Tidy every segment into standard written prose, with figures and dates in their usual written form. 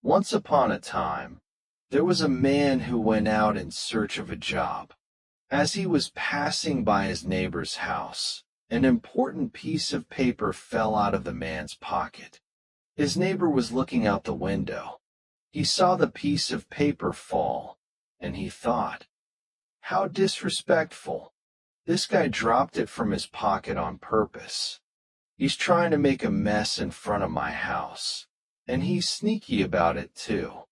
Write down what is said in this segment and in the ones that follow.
Once upon a time, there was a man who went out in search of a job. As he was passing by his neighbor's house, an important piece of paper fell out of the man's pocket. His neighbor was looking out the window. He saw the piece of paper fall, and he thought, "How disrespectful. This guy dropped it from his pocket on purpose. He's trying to make a mess in front of my house, and he's sneaky about it too."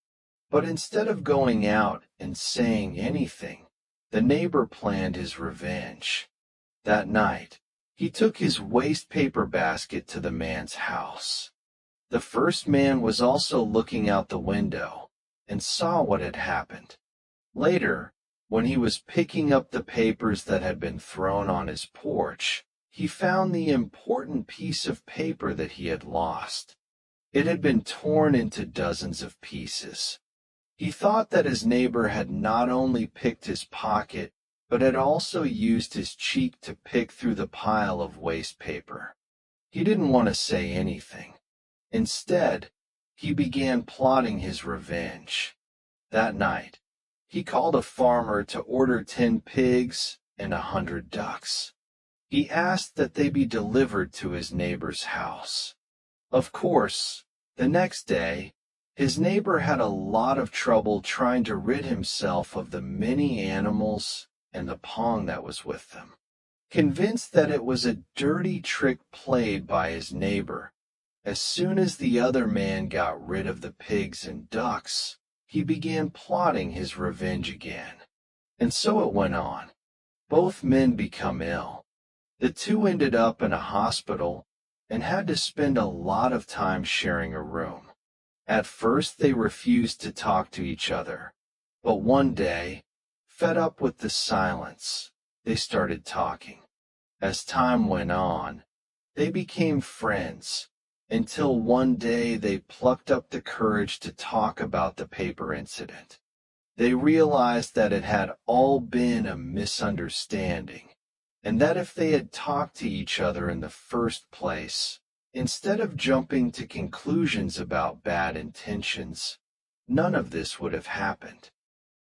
But instead of going out and saying anything, the neighbor planned his revenge. That night, he took his waste paper basket to the man's house. The first man was also looking out the window and saw what had happened. Later, when he was picking up the papers that had been thrown on his porch, he found the important piece of paper that he had lost. It had been torn into dozens of pieces. He thought that his neighbor had not only picked his pocket, but had also used his cheek to pick through the pile of waste paper. He didn't want to say anything. Instead, he began plotting his revenge. That night, he called a farmer to order 10 pigs and 100 ducks. He asked that they be delivered to his neighbor's house. Of course, the next day, his neighbor had a lot of trouble trying to rid himself of the many animals and the pong that was with them. Convinced that it was a dirty trick played by his neighbor, as soon as the other man got rid of the pigs and ducks, he began plotting his revenge again. And so it went on. Both men become ill. The two ended up in a hospital and had to spend a lot of time sharing a room. At first they refused to talk to each other, but one day, fed up with the silence, they started talking. As time went on, they became friends, until one day they plucked up the courage to talk about the paper incident. They realized that it had all been a misunderstanding, and that if they had talked to each other in the first place, instead of jumping to conclusions about bad intentions, none of this would have happened.